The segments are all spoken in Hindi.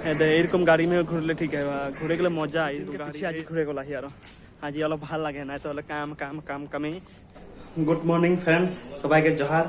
एरकम गाड़ी में घूरले ठीक है घूरे गले मजा आई गाड़ी आज घूरे गला ही आज अलग ভাল লাগে না তো কাম কাম কাম কামে गुड मॉर्निंग फ्रेंड्स सबाई के जोहार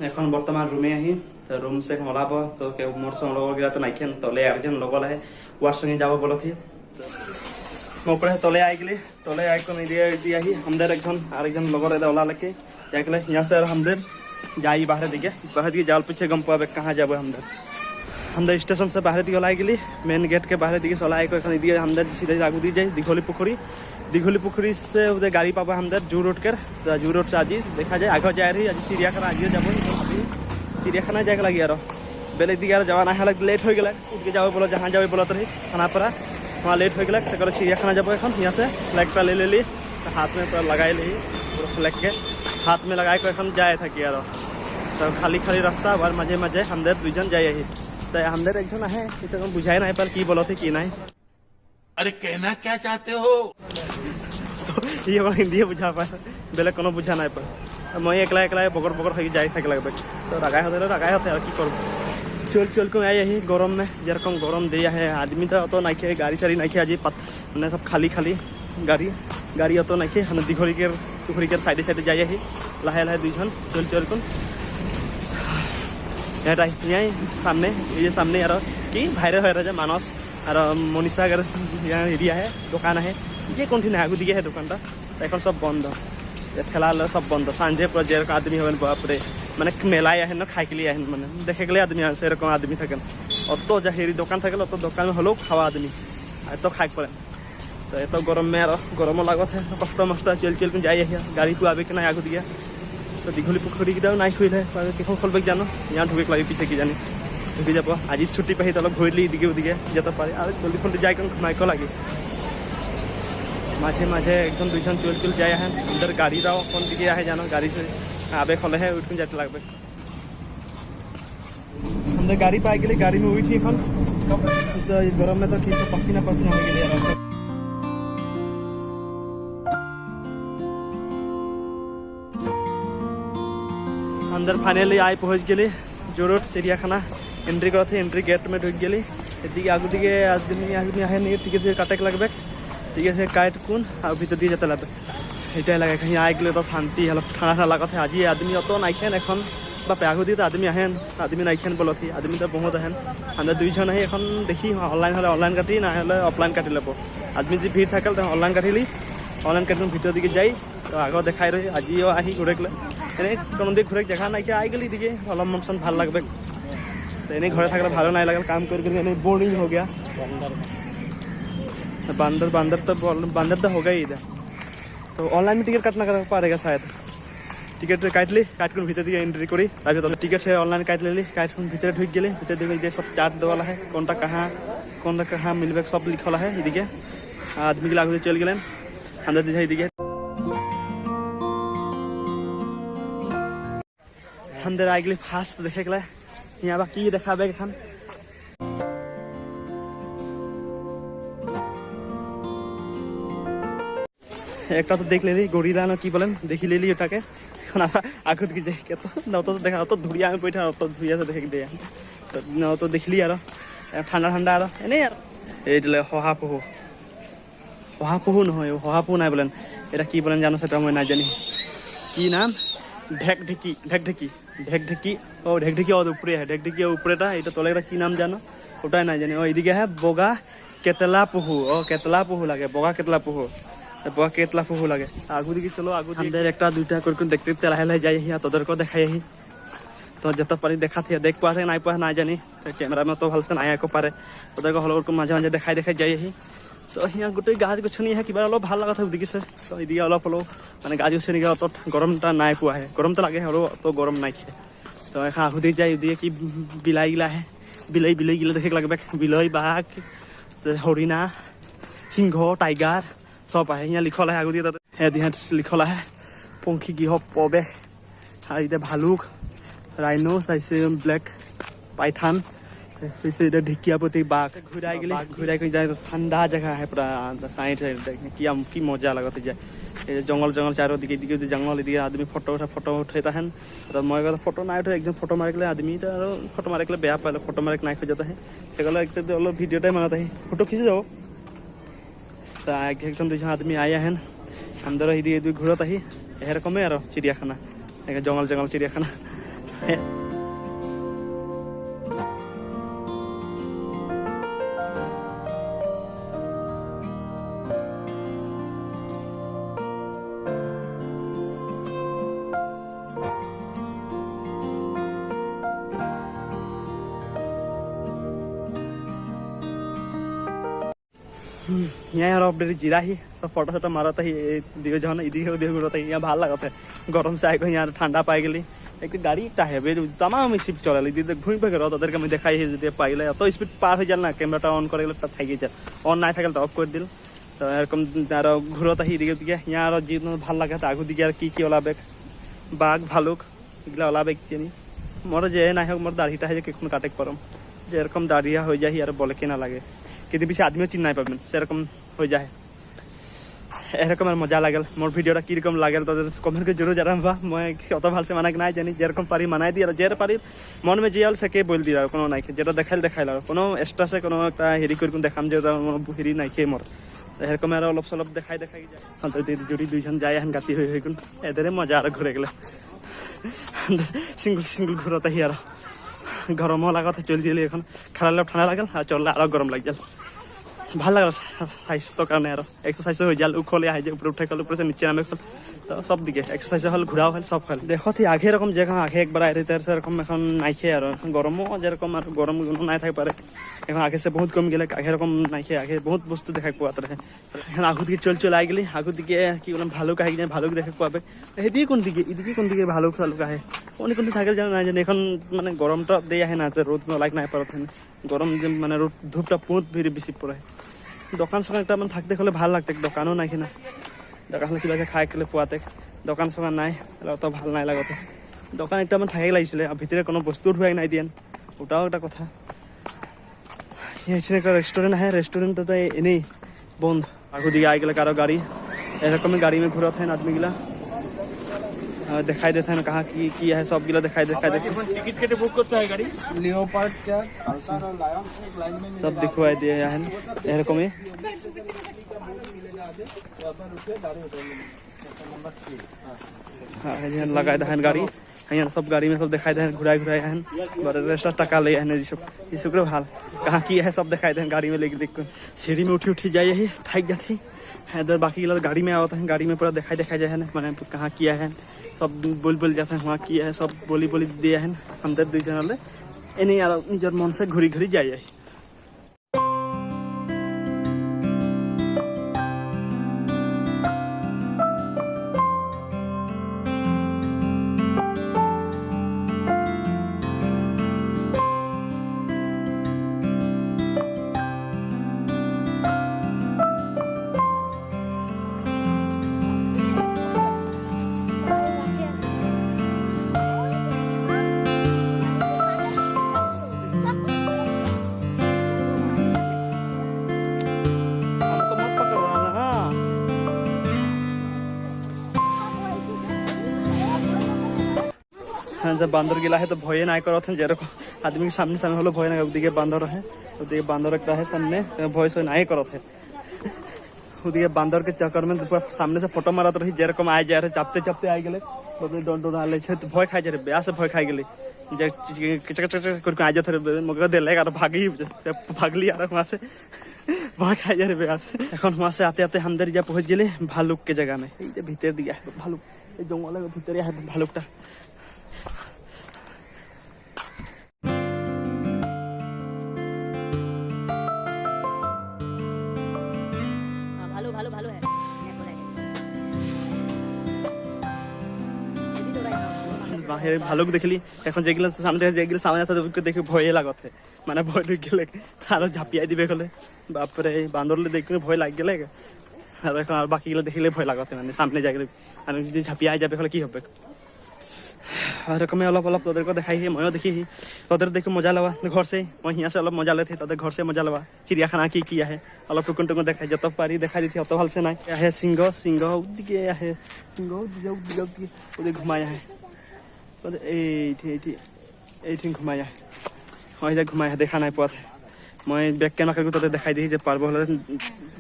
এখন বর্তমান রুমে আহি তো রুম से ওলাব তো কে মোর সঙ্গে লগর গিলা তো নাইখেন তলে একজন লগল है ওয়ার সঙ্গে যাব বলথি मोपड़े तले आई गली तले आई को दिया ही हमदर एकजन लगोर ओला लेके जाके यहाँ से हमदर जाई बाहर दिखे जाल पीछे गम पावे कहाँ जाब हमदर स्टेशन से बाहर दिखे लाई गली मेन गेट के बाहर दिखे चला को दिए हमदर सीधे आगू दी जाए दिघोली पुखरी से उधर गाड़ी पाबा हमदर जू रोड कर जू रोड से आज देखा जाए आगे जा रही आज चिड़ियाखाना आज যাব चिड़ियाखाना जाके लगी यार बेले दिखे जावा ना लेट हो गया उठ के जाओ बोलो जहाँ जाओ बोलो तो खानापारा वहाँ लेट हो गया से चिड़ियाखाना जब एन यहाँ से फ्लैग पे ले ली हाथ में पूरा लगाई ली पूरा फ्लैग के हाथ में लगा के एन जाए थी यार तो खाली खाली रास्ता और मजे मजे हमदर दुजन जाए तो हमदर एक है तो बुझाई ना पर की बोलो थे कि नहीं अरे कहना क्या चाहते हो तो ये हिंदी बुझा पाए बेले को बुझा ना पर मैं एकला एकला बगर बगर हो जाए थे लगे तो रगाई होते और की करूँ चल चल को आई ही गरम में जेरकम गरम दिया है आदमी तो नाइखे गाड़ी साड़ी नाइखे आज मैंने सब खाली खाली गाड़ी तो नाइखे हम दीघली के पुखरी के साइडे साइडे जाए ही लाहे लाहे दुजन चल चल को यहाँ सामने ये सामने यार कि भाइरल हो रहा है मानस और मनीषा अगर यहाँ एरिया है दुकान है ये कौन थी आगू दिए है दुकानटा এখন सब बंद ठेला सब बंद सांझे पर जेरक आदमी हो बापरे মানে মেলাই আহেন না খাই খেলি আহেন মানে দেখে গেলে আদমি আছে এরকম আদমি থাকেন অত যা হেরি দোকান থাকে অত দোকান হলেও খাওয়া আদমি এত খাই পড়ে তো এত গরম में আর গরম লাগত है কষ্ট মষ্ট चल चल যাই আহি গাড়ি को आवे के ना आगु दिया तो दीघली पुखरी किटाও নাই খুইলে কেখন খুলবে জানো यहाँ ঢুকে লাগি পিছে কি জানি ঢুকে যাব আজি ছুটি পাই তো ঘুরলি দিকে ওদিকে যেতে পারে আর জলদি জলদি যাই কোন ঘুমাইকো লাগে মাঝে মাঝে একদম দুইজন চল চল যাই আহেন अंदर गाड़ी राव কোন দিকে আহে জানো गाड़ी से आबे खोले है उठ जाते लगभग हमने गाड़ी पाई गई गाड़ी में उठी तो गरम में तो खींच पसीना पसीना हो गया अंदर फाइनली आई पहुंच गए जो रोड चिड़ियाखाना एंट्री करा थे एंट्री गेट में ढुक गई एदिके आगू दिखे आदमी आए नहीं ठीक है काटे लगभग ठीक है काट कुन और भीतर दिए जाते लगभग এটাই লাগে কहीं आई गए तो शांति अलग ঠান্ডা ঠান্ডা लागत है आज आदमी अत नाइखेन एन बापे आगू दी आदमी आहेन आदमी नाइखेन बोलती आदमी तो बहुत आहेन हम दुईजन आही एन देखी ऑनलाइन हमें ऑनलाइन काटी ना ऑफलाइन काटी लब आदमी जी भीड़ थकल तो ऑनलाइन काटिली ऑनलाइन काटी भीतर दिखे जाई तो आगे देखा रही आजिओ आही घूरे गले एने कौन दिक घूरे जगह नाइके आई गली दिखे अलग मन सन ভাল लगबे तो एने घरे थकले भालो नहीं लगल काम कर बोरिंग हो गया बंदर तो होगा ही इधर तो ऑनलाइन में टिकट काटना पड़ेगा शायद टिकट काट ली काट भीतर दिए एंट्री करी तब टिकट से ऑनलाइन काट ली काट भीतर ढुक गए भीतर दिखे सब चार्ट देवाला है कौनटा कहाँ मिलबे सब लिखला है इदिके आदमी के लागू चल गए अंदर दिखे दिखे अंदर आ गए फास्ट देखे गए यहाँ बाकी देखा एखान एक तो देख ले गरिला ना कि बोलें देखी ले ली ओटाके आगत की जाए तो देखा तो धुरिया में बैठा तो धुरिया से देख दिया तो देख ली यार ठंडा ठंडा एने यार ये शहापहु নহয় शहापहु ना बोलें এটা কি বলেন জানো সেটা मैं ना जानी की नाम ढेकढेकी ओ ढेकढेकी और ऊपरे है ढेकढेकी ऊपरेटा ये तले की नाम जानो ওটাই ना जानी और इदिके है बगा केतला पहु केतला पहु लगे बगा केतला पहु बगा केतला पहु लगे आगू दिखे चलो आगू अंदर एक दुईटा करके देखते लाहे लाहे जाए तोदर को देखाई तो जत पारी देखा थे देख पासे ना पा ना जानी कैमरा में तो भल से ना आको पारे तोदर को हल माजे माजे देखाई देखाई जाए तो यहाँ गोटे गाज गछनी है क्या अलग ভাল लगा था देखिसे तो इदिके अलग हलो माने गाज गछनी के अत गरमटा ना पुआ है गरम तो लगे हलो तो गरम ना खे तो एखा आगू दिखे जाए दिए कि बिलाई गिला है बिलाई गिला देखे लगे बिलाई बाघ हरिणा सिंह टाइगर सब है यहाँ लिखल है आगू दिए यहाँ लिखल है पंखी गृह प्रवेश इधर भालुक राइनो ब्लैक पाइथन ढेकियापति बाघ घुराई गई जाए तो ठंडा जगह है पूरा साइड की मजा लगते जाए এই জঙ্গল জঙ্গল চারিদিকে এদিকে জঙ্গল এদিকে আদমি ফটো উঠাই তাহেন মই গ'লে ফটো নাই উঠে একদম ফটো মাৰি গ'লে আদমি আৰু ফটো মাৰি গ'লে বেয়া পালে ফটো মাৰি নাই খোজা তাহে সেগুলো একটা অলপ ভিডিওটাই মারা তাহে ফটো খিচে যাব তা একজন দুজন আদমি আই আহেন আমরা এদিকে ঘুরত আহি এরকমই আর চিড়িয়াখানা জঙ্গল জঙ্গল চিড়িয়াখানা यहाँ और अपडेट जिरा ही सब फोटो सोटो मारता ही दिखे जहाँ इदिके उदिके घूरता ही यहाँ ভাল लगता है गरम से आगे यहाँ ठंडा पाई गली एक गाड़ी तमाम स्पीड चले दीदी घूम पे तादेर मैं देखाई जो पाइले तो स्पीड पार हो जाए ना कैमरा ऑन कर थी जाए ऑन ना थकल अफ कर दिल तो एरकम घूरता ही इदिके उदिके यहाँ और जी ভাল लगे आगू दिके और की ओलाबे बाघ भालुक एगला ओलाबे किनी मोर जे ना होक मोर दाढ़ीटा है कखन काटे परम जे एरकम दाढ़िया हो जाए और बोले कि ना लगे কিন্তু বেশি আদমিও চিন নাই পাবেন সেরকম হয়ে যায় এরকম আর মজা লাগল মোর ভিডিওটা কিরকম লাগল তাদের কমেন্ট করে জরুর জানাবা মই অত ভালসে মানাই নাই জানি যেরকম পারি মানাই দিই আর যে পারি মন মে যে আল সে কে বল দিই আর কোনো নাই যেটা দেখাইল আর কোনো এক্সট্রা সে কোনো একটা হেরি করে দেখাম যে হেরি নাই কে মোর এরকম আর অলপ সলপ দেখাই যায় অন্তত যদি দুইজন যায় এখন গাতি হয়ে গুণ এদের মজা আর ঘুরে গেলে সিঙ্গল ঘুরতে হি আর গরমও লাগাতে চল দিলে এখন খারাপ ঠান্ডা লাগল আর চললে আরো গরম লাগ যাল ভাল লাগল স্বাস্থ্যর কারণে আর এক্সারসাইজও হয়ে যাল উখলে আহি যায় উপরে উঠে গেল উপরে নিচে নামে গেল তো সব দিকে এক্সারসাইজ হল ঘোরাও হল সব হল দেখো আগে এরকম যেরকম আগে একবার আই সেরকম এখন নাইখে আর গরমও যেরকম আর গরম নাই থাকতে পারে এখন আগে সে বহুত কম গেলে আগে এরকম নাইখে আগে বহুত বস্তু দেখা পাওয়া তারা এখন আগু দিকে চল আই গেলি আগু দিকে কি বললাম ভালুক আহি যায় ভালুক দেখা পাবে এদিকে কোন দিকে এদিকে কোন দিকে ভালুক আহে অনেক কোন থাকে জানো না জানি এখন মানে গরমটা দিয়ে আহে না রোদ লাগ নাই পারত গরম মানে রোদ ধূপটা বহুত বেশি পড়ে দোকান সকান একটা মানে থাকতে হলে ভাল লাগতে দোকানও নাই কিনা দোকান হলে কিবা খাই খেলে পোৱাতে দোকান চোকান নাই অত ভাল নাই লাগতে দোকান একটা মানে থাকি লাগিছিলে ভিতরে কোনো বস্তু ঢুকাই নাই দিয়েন ওটাও একটা কথা এখানে একটা রেস্টুরেন্ট है रेस्टोरेंट तो नहीं बंद आगू दिखे आई गए कारो गाड़ी एरकम गाड़ी में घूरत है आदमी गिला दिखाई देते हैं कहाँ की है सब गिला दिखाई देते टिकट केटे बुक करते हैं गाड़ी लियोपार्ड क्या सब दिखवाई दिए है एरकम लगाए दहन गाड़ी यहाँ सब गाड़ी में सब दिखाई दे घुराए हैं बड़े रेस्टा टका ले ये सब भाल कहाँ की है सब दिखाई दे गाड़ी में लेके देख सीढ़ी में उठी जाए ही थक जाती है इधर बाकी गाड़ी में आता है गाड़ी में पूरा दिखाई जाए है मैंने कहाँ किया है सब बोल जाते हैं वहाँ किया है सब बोली दिया है अंदर दुई जन एने निजर मन से घूरी जाए जब बांदर गिला है तो भय ना करत है जेरकम आदमी के सामने हलो भय ना उदिके बांदर है उदिके बांदर एक है सामने भय से ना करत है उदिके बांदर के चक्कर में सामने से फोटो मारत रही जेरकम आ जाए चापते आ गए डंडो डाले तो भय खाई जाए ब्याह से भय खाई गली जे करके आ जाते मगर दिले भागी भागली और वहाँ से भय खाई जाए ब्याह से এখন वहाँ से आते हम जा पहुँच गए भालुक के जगह में भीतर दिया भालुक जंगल भीतर है भालुकटा ভালো है বাহিরে ভালুক দেখলি এখন যেগুলো সামনে আছে দেখে ভয় লাগতে মানে ভয় ঢুক গেলে আরো ঝাঁপিয়াই দিবে গেলে বাপরে বান্দরলে দেখলে ভয় লাগ গেলে আর এখন আর বাকিগুলো দেখলে ভয় লাগতে মানে সামনে যাই আর যদি ঝাঁপিয়াই যাবে হলে কি হবে रकमें अलग अलग तोदेर को देखाई मैं देखी तोदेर देख मजा लवा घर से मैं यहाँ से अलग मजा लेते तोदेर घर से मजा लवा चिड़ियाखाना की किया है अलग टुकुन टुकुन देखा जत पारी देखा दी थी अत भल से ना है सिंह सिंह उदिके है सिंह उदिके घुमाया है ये घुमाया हाँ ये घुमाया देखा ना पाते मैं बैक कैमरा करके तोते दिखाई दी पार्बो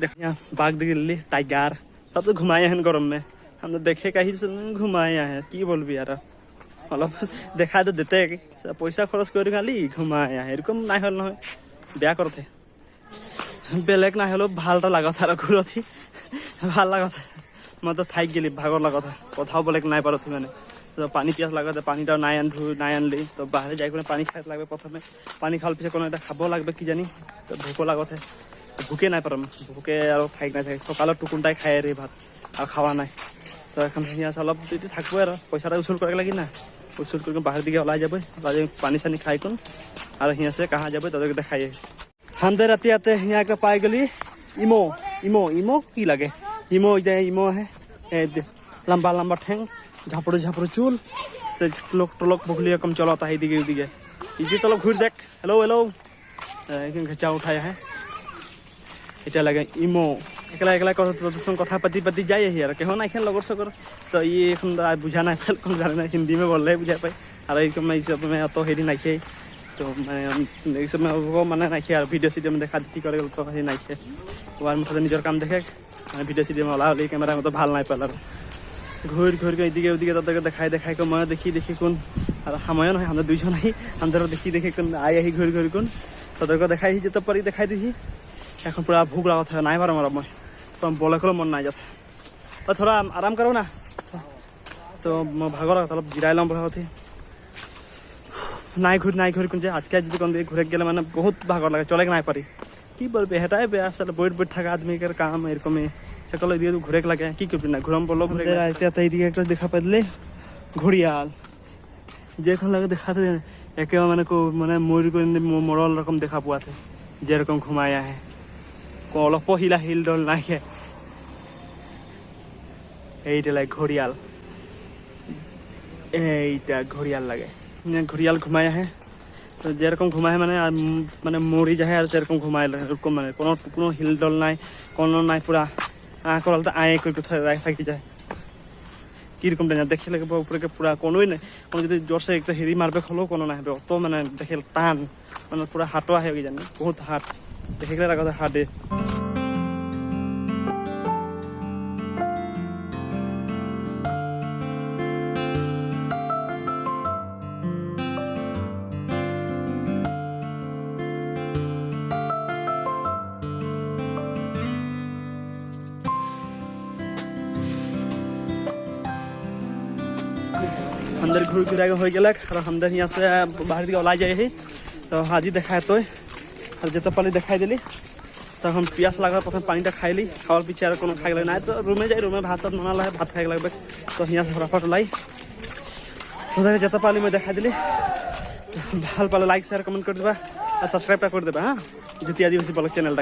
देख बाघ दिल्ली टाइगर सब तो घुमाया है गरम में हम तो देखे का ही घुमाया है कि बोलबी यार अलग देखा तो देते पैसा खरच कर खाली घुमाया है एरकम ना हल ना बेया करते बेलेग ना हलो भालटा लागत और घूरती ভাল लागत मैं तो थाक गली भागर लागत कथाओ बेलेग ना पारती मैंने तो पानी पियास लगते पानीटा ना आनली तो बाहर जाए पानी खाए लगे प्रथम पानी खाल पीछे कोनो खाब लगे कि जानी तो भूको लगते भूके ना पारम भूके और थाक ना थे सकाल टुकुनटाई खाए रे भात और खावा ना तो यहाँ से अलग थको और पैसा उसूल कर लगी ना उसूल कर बाहर दिखे ओला जा पानी सानी खाई कौन और यहाँ से कहाँ जा तक देखाइए हम तो राति आते यहाँ के पाई गली इमो इमो इमो की लगे इमो इमो है लंबा लंबा ठेंग झापड़ो झापड़ो चूल टोलक बुखली कम चलाता है दिखे दिखे इसी तलब घूर देख हेलो हेलो घचा उठाया है इटा लगे इमो एकला एकला कथा पाती पाती जाए यार कहो ना लगोर सगर तो ये बुझा ना कम जाने ना हिंदी में बोल रहे बुझा पाए और ये सब में अत हेरी नाखे तो मैं सब में माने नाखे और भिडिओ सीडियो में देखा देखी करे तो हेरी नाखे और मुझे निजर काम देखे भिडिओ सीडियो में ओला हल कैमेरा में तो ভাল ना पाल घूर घूर के इदिके उदिके तक देखाई देखाई को मैं देखी देखी कौन और समय ना हम दुईजन नहीं हम देखी देखी कौन आई घूर घूर कौन तक को देखाई जो पारी देखाई दी এখন पूरा भूख लगा था नहीं पारा मैं तो बोले को मन ना जाता और थोड़ा आराम करो ना तो मैं भागो लगा अलग जिराई लम बोला थी नाई घूर कौन आज के जी कौन घूरे गले मैंने बहुत भागर लगे चले ना पारी कि बोलबे हेटाई बे आसल बैठ बैठ थका आदमी के काम एरकम सकल दिए घूरे लगे कि करबी ना घूरम बोलो घूरे एक देखा पाइले घड़ियाल जेखन लगे देखाते एक माने को माने मयूर को मरल रकम देखा पुआ थे जे रकम घुमाया है अलप हिला हिल डल नाखे এইটা লাগে ঘড়িয়াল এইটা ঘড়িয়াল লাগে ঘড়িয়াল ঘুমায় আহে তো যেরকম ঘুমায় মানে মানে মরি যায় আর যেরকম ঘুমায় এরকম মানে কোনো কোনো হিল ডল নাই কোনো নাই পুরা করালটা আয়ে করে থাকি যায় কিরকম দেখে লাগে উপরে পুরা কোনোই নাই কোনো যদি জোরসে একটা হেরি মারবে হলেও কোনো না হবে অত মানে দেখে টান মানে পুরা হাঁটো আহে জানি বহুত হাট দেখে গেলে রাখা হাটে अंदर घूर घुरा हो गल और अंदर यहाँ से बाहर दिखे ओला जाए तो हाजी देखा तो और जो पानी देखा दिली तो हम पियास लगा प्रथम पानी खाइली खावर पीछे और कोनो खाए लगे ना तो रूमे जाए रूमे भात बना लगे भात खाए लगे तो यहाँ से फटाफट लाई तो जो पानी मैं देखा दिली ভাল पाले लाइक शेयर कमेंट कर देवा और सब्सक्राइब कर देवा हाँ ज्योति आदिवासी ब्लॉग चैनल।